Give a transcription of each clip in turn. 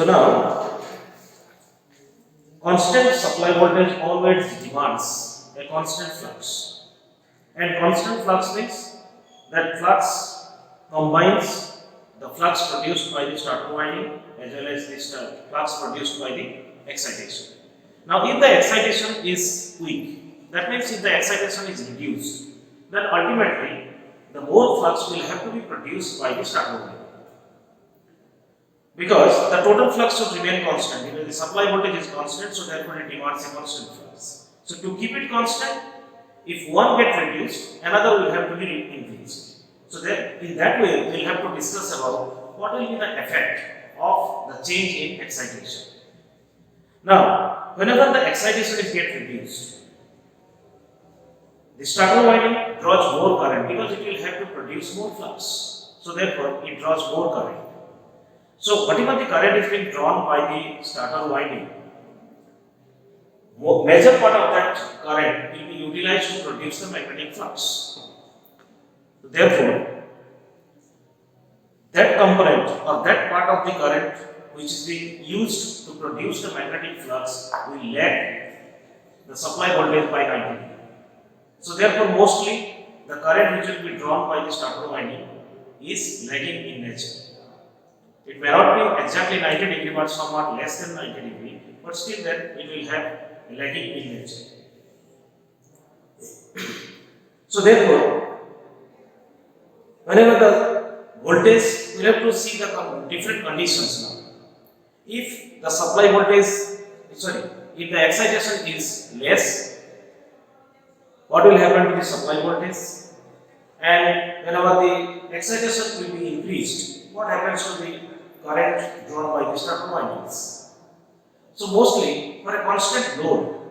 So now, constant supply voltage always demands a constant flux, and constant flux means that flux combines the flux produced by the starter winding as well as the flux produced by the excitation. Now, if the excitation is weak, that means if the excitation is reduced, then ultimately the more flux will have to be produced by the starter winding. Because the total flux should remain constant, because the supply voltage is constant, so therefore it demands a constant flux. So to keep it constant, if one gets reduced, another will have to be increased. So then in that way, we will have to discuss about what will be the effect of the change in excitation. Now, whenever the excitation is get reduced, the starter winding draws more current because it will have to produce more flux. So therefore, it draws more current. So whatever the current is being drawn by the starter winding, major part of that current will be utilized to produce the magnetic flux. Therefore, that component or that part of the current which is being used to produce the magnetic flux will lag the supply voltage by 90 degree. So therefore, mostly the current which will be drawn by the starter winding is lagging in nature. It may not be exactly 90 degree but somewhat less than 90 degree, but still then it will have a lagging in nature. So therefore, whenever the voltage, we have to see the different conditions now. If the supply voltage, if the excitation is less, what will happen to the supply voltage? And whenever the excitation will be increased, what happens to the current drawn by the starter windings? So mostly for a constant load,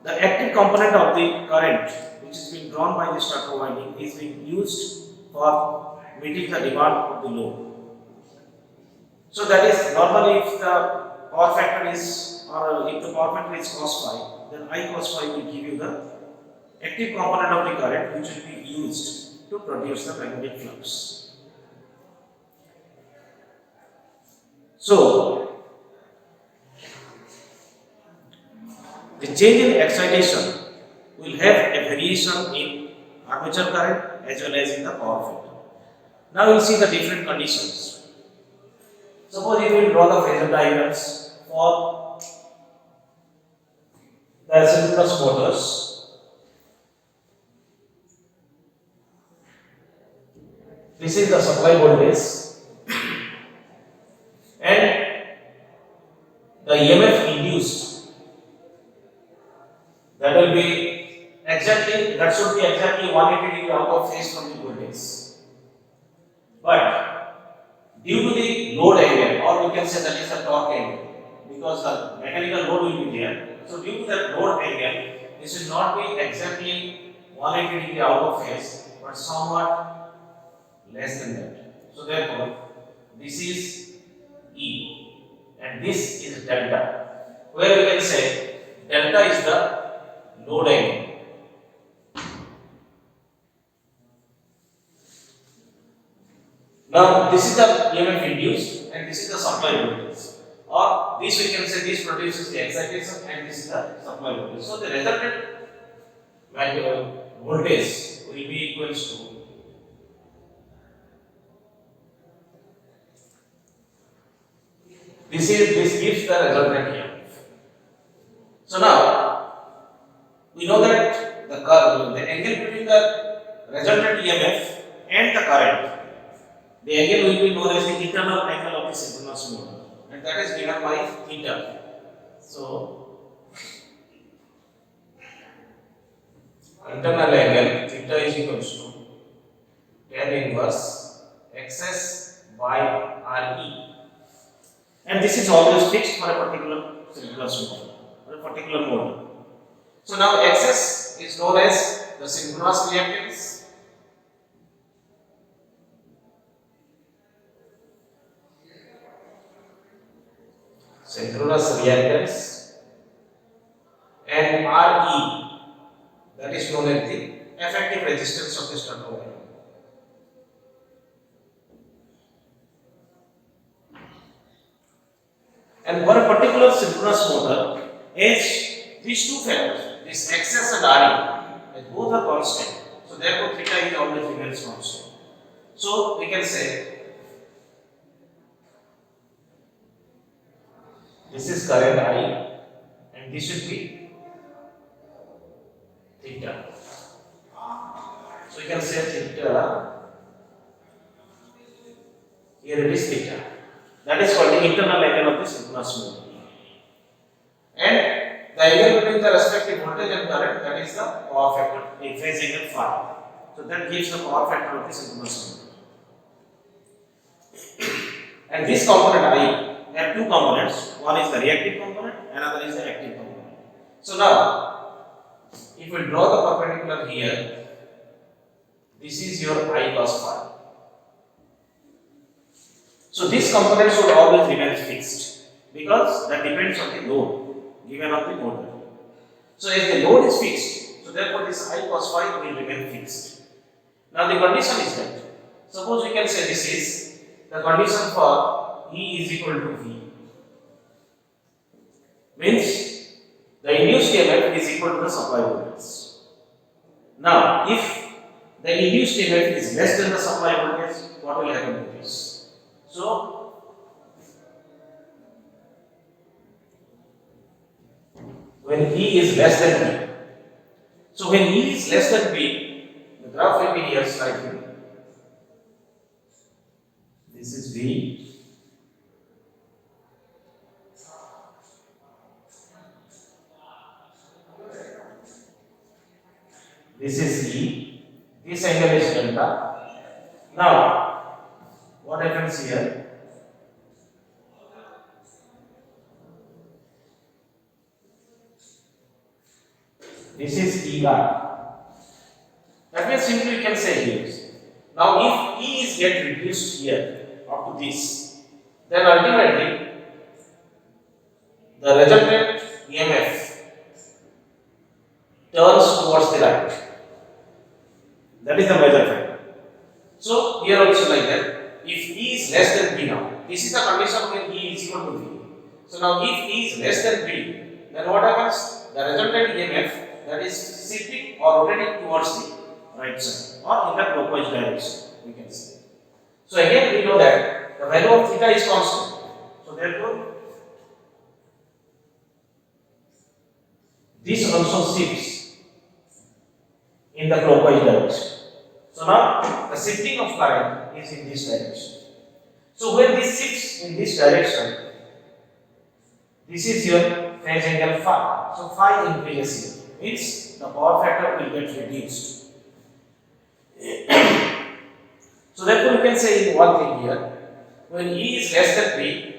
the active component of the current which is being drawn by the starter winding is being used for meeting the demand of the load. So that is normally if the power factor is, or if the power factor is cos phi, then I cos phi will give you the active component of the current which will be used to produce the magnetic flux. So, the change in excitation will have a variation in armature current as well as in the power factor. Now we will see the different conditions. Suppose you will draw the phasor diagrams for the synchronous motors. This is the supply voltage and the EMF induced, that will be exactly, that should be exactly 180 degree out of phase from the voltage. But due to the load angle, or we can say that is the torque angle, because the mechanical load will be there. So due to that load angle, this will not be exactly 180 degree out of phase, but somewhat less than that. So therefore, this is E and this is delta, where we can say delta is the load angle. Now this is the EMF induced and this is the supply voltage, or this we can say this produces the excitation and this is the supply voltage. So the resultant voltage will be equals to this gives the resultant EMF. So now we know that the angle between the resultant EMF and the current, the angle will be known as the internal angle of the synchronous motor, and that is given by theta. So internal angle theta is equals to tan inverse XS by RE, and this is always fixed for a particular synchronous motor or a particular motor. So now XS is known as the synchronous reactance, and RE, that is known as the effective resistance of the starter wire. And for a particular synchronous motor, as these two factors, this XS and RE, as both are constant, so therefore theta is always remains constant. So we can say this is current I and this should be theta. So you can say theta, here it is theta. That is called the internal angle of the synchronous motor. And the angle between the respective voltage and current, that is the power factor, the phase angle phi. So that gives the power factor of the synchronous motor. And this component I have two components. One is the reactive component, another is the active component. So now, if we draw the perpendicular here, this is your I cos phi. So this component should always remain fixed because that depends on the load given of the motor. So if the load is fixed, so therefore this I cos phi will remain fixed. Now the condition is that, suppose we can say this is the condition for E is equal to V. Means the induced EMF is equal to the supply voltage. Now if the induced EMF is less than the supply voltage, what will happen to this? So, when E is less than V, so when E is less than V, the graph will be here slightly. This is V. This is E. This angle is delta. Now, what happens here? This is E bar. That means simply we can say here. Now, if E is get reduced here up to this, then ultimately the resultant EMF turns towards the right. That is the major factor. So here also like that. If E is less than V now, this is the condition when E is equal to V. So now if E is less than V, then what happens? The resultant EMF, that is shifting or rotating towards the right side or in the clockwise direction, we can say. So again we know that the value of theta is constant. So therefore this also shifts in the clockwise direction. So now the shifting of current is in this direction. So when this shifts in this direction, this is your phase angle phi. So phi increases here, means the power factor will get reduced. So therefore you can say in one thing here, when E is less than V,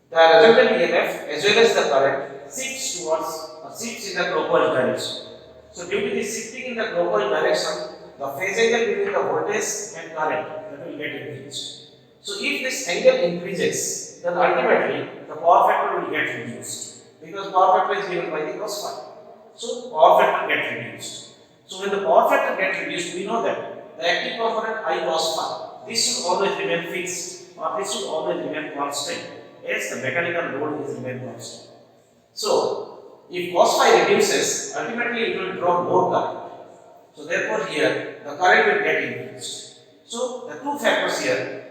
the resultant EMF as well as the current shifts towards or shifts in the clockwise direction. So due to this shifting in the clockwise direction, the phase angle between the voltage and current that will get increased. So if this angle increases, then ultimately the power factor will get reduced because power factor is given by the cos phi. So power factor gets reduced. So when the power factor gets reduced, we know that the active component I cos phi, this should always remain fixed or this should always remain constant as the mechanical load is remain constant. So if cos phi reduces, ultimately it will draw more current. So therefore here the current will get increased. So the two factors here,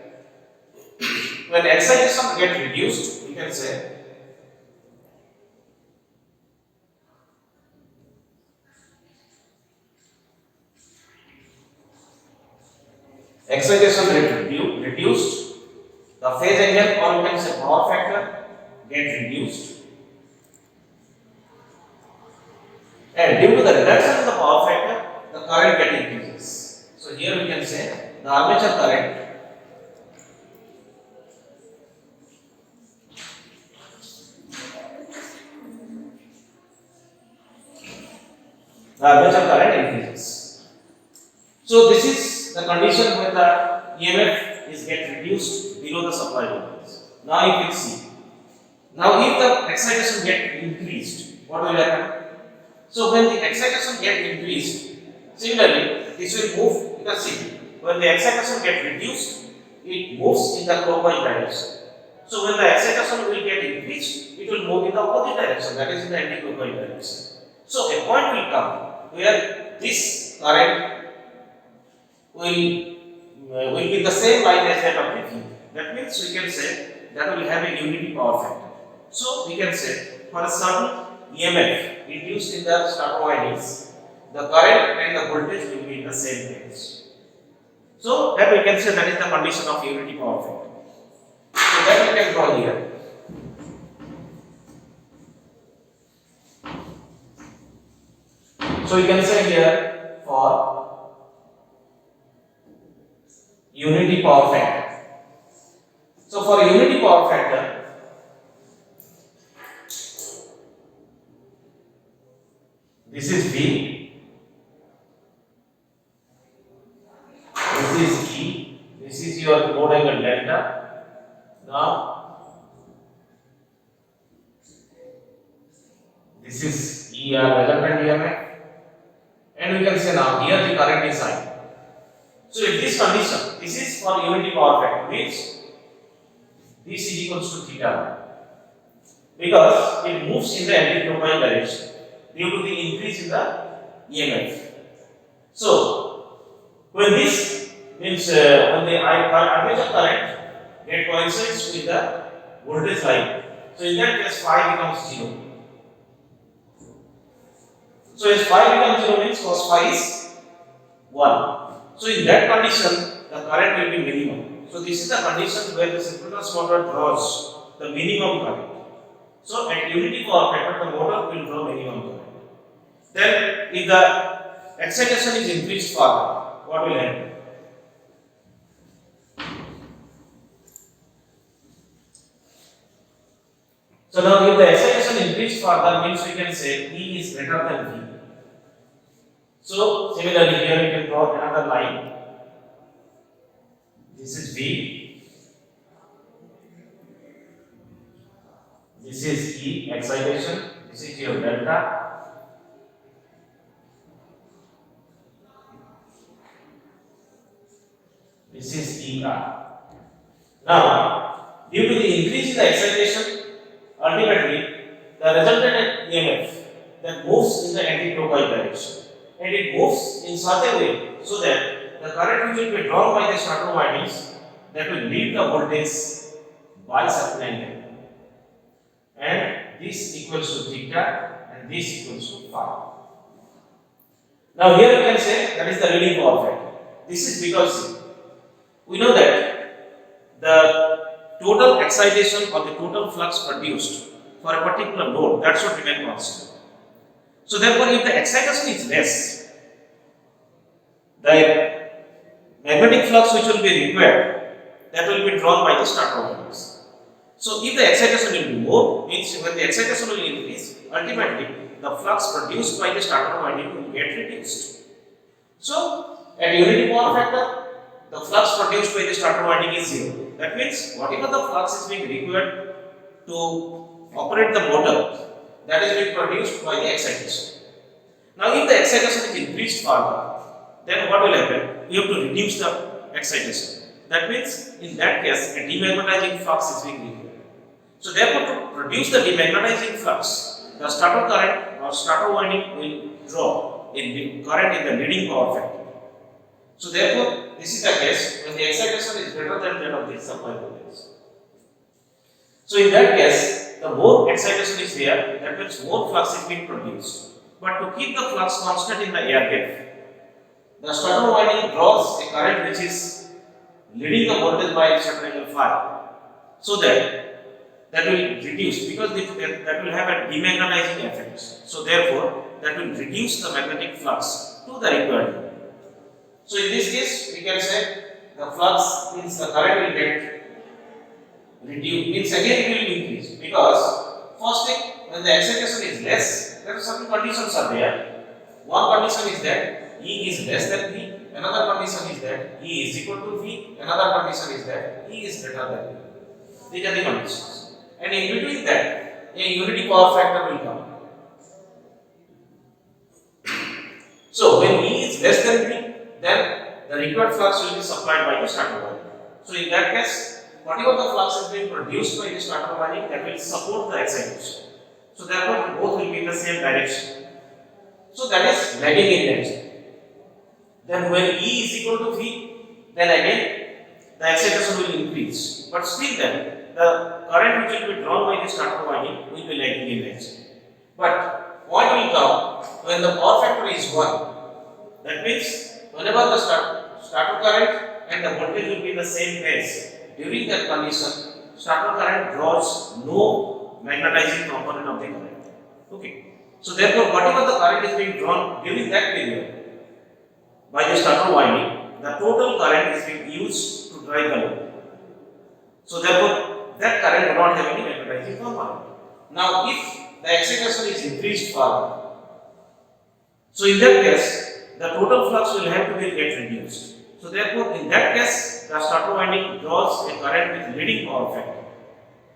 when excitation gets reduced, we can say excitation get reduced, the phase angle or you can say power factor get reduced. And due to the reduction in the power factor, the current get increases. So here we can say the armature current increases. So this is the condition when the EMF is get reduced below the supply voltage. Now if we see, now if the excitation get increased, what will happen? So when the excitation get increased, similarly this will move, you can see, when the excitation get reduced, it moves in the clockwise direction. So when the excitation will get increased, it will move in the opposite direction, that is in the anti-clockwise direction. So a point will come where this current will be the same line as that of the V. That means we can say that will have a unity power factor. So we can say for a certain EMF induced in the starter windings, the current and the voltage will be in the same phase. So that we can say that is the condition of unity power factor. So that we can draw here. So we can say here for unity power factor. So for unity power factor, this is V, this is E, this is your mode angle delta. Now this is ER resultant EMF, and we can say now here the current is I. So in this condition, this is for unity power factor, means this is equals to theta, because it moves in the anti-clockwise direction due to the increase in the EMF. So when this means when the armature current get coincides with the voltage line, so in that case phi becomes 0. So as phi becomes 0 means cos phi is 1. So in that condition, the current will be minimum. So this is the condition where the synchronous motor draws the minimum current. So at unity power factor, the motor will draw minimum current. Then if the excitation is increased further, what will happen? So now if the excitation increased further, means we can say E is greater than V. So similarly here we can draw another line. This is V, this is E excitation, this is your delta. This is ER. Now, due to the increase in the excitation, ultimately the resultant EMF that moves in the anti-clockwise direction, and it moves in such a way so that the current which will be drawn by the starter windings that will lead the voltage by certain angle, and this equals to theta and this equals to phi. Now here you can say that is the leading power factor. This is because we know that the total excitation or the total flux produced for a particular load, that should remain constant. So therefore, if the excitation is less, the magnetic flux which will be required, that will be drawn by the starter windings. So if the excitation will be more, means when the excitation will increase, ultimately the flux produced by the starter winding will get reduced. So at unity power factor, the flux produced by the starter winding is 0. That means whatever the flux is being required to operate the motor, that is being produced by the excitation. Now if the excitation is increased further, then what will happen? We have to reduce the excitation. That means in that case a demagnetizing flux is being required. So therefore to produce the demagnetizing flux, the starter current or starter winding will draw a current in the leading power factor. So therefore this is the case when the excitation is greater than that of the supply voltage. So in that case, the more excitation is there, that means more flux is being produced. But to keep the flux constant in the air gap, the starter winding draws a current which is leading the voltage by a certain angle phi, so that will reduce, because that will have a demagnetizing effect. So therefore, that will reduce the magnetic flux to the required level. So in this case, we can say the flux means the current will get reduced, means again it will increase, because first thing, when the excitation is less, there are certain conditions are there. One condition is that E is less than V, another condition is that E is equal to V, another condition is that E is greater than V. These are the conditions. And in between that, a unity power factor will come. So when E is less than V, then the required flux will be supplied by the starter winding. So in that case, whatever the flux is being produced by the starter winding, that will support the excitation. So therefore both will be in the same direction. So that is lagging energy. Then when E is equal to V, then again the excitation will increase. But still then the current which will be drawn by the starter winding will be lagging energy. But point will come when the power factor is 1. That means whenever the starter current and the voltage will be in the same phase, during that condition, starter current draws no magnetizing component of the current. Okay. So therefore, whatever the current is being drawn during that period by the starter winding, the total current is being used to drive the load. So therefore, that current will not have any magnetizing component. Now, if the excitation is increased further, so in that case, the total flux will have to be get reduced. So therefore, in that case, the starter winding draws a current with leading power factor.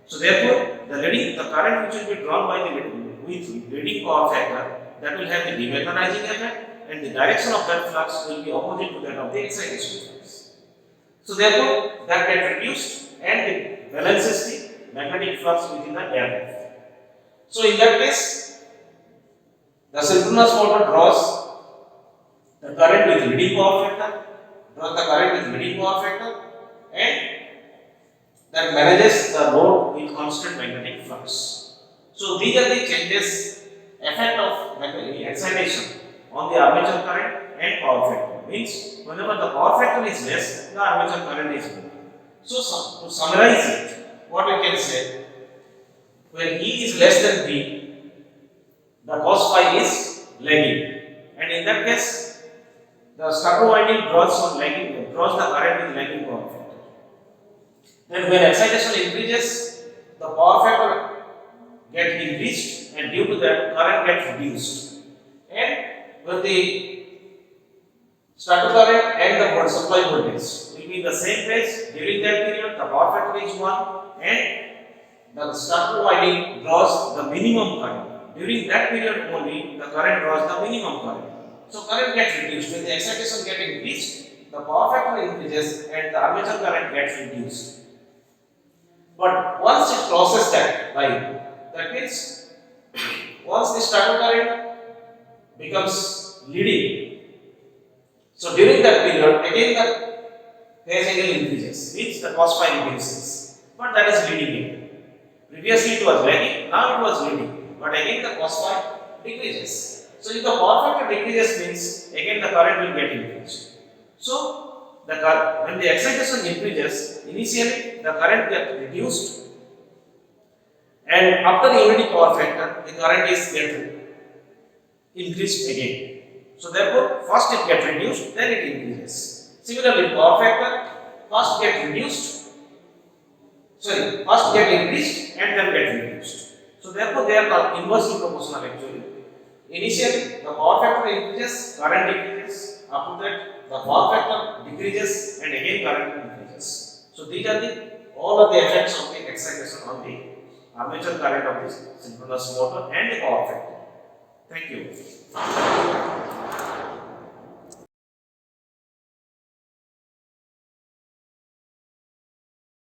So therefore, the current which will be drawn by with leading power factor, that will have the demagnetizing effect, and the direction of that flux will be opposite to that of the excitation flux. So therefore, that gets reduced and it balances the magnetic flux within the air gap. So in that case, the synchronous motor draws the current with leading power factor, and that manages the load with constant magnetic flux. So these are the changes, effect of magnetic excitation on the armature current and power factor. Means whenever the power factor is less, the armature current is more. So to summarize it, what we can say, when E is less than V, the cos phi is lagging, and in that case, the starter winding draws the current with lagging power factor. Then when excitation increases, the power factor gets increased, and due to that current gets reduced. And when the starter current and the supply voltage will be in the same phase, during that period the power factor is 1 and the starter winding draws the minimum current. During that period only the current draws the minimum current. So current gets reduced. When the excitation gets increased, the power factor increases and the armature current gets reduced. But once it crosses that line, that means once the starter current becomes leading, so during that period again the phase angle increases, means the cos phi reduces. But that is leading again. Previously it was lagging, now it was leading. But again the cos phi decreases. So if the power factor decreases, means again the current will get increased. So when the excitation increases, initially the current gets reduced, and after the unity power factor, the current is get increased again. So therefore, first it gets reduced, then it increases. Similarly, power factor first get increased and then get reduced. So therefore, they are inversely proportional actually. Initially, the power factor increases, current decreases. After that, the power factor decreases and again current increases. So these are all of the effects of the excitation on the armature current of this synchronous motor and the power factor. Thank you.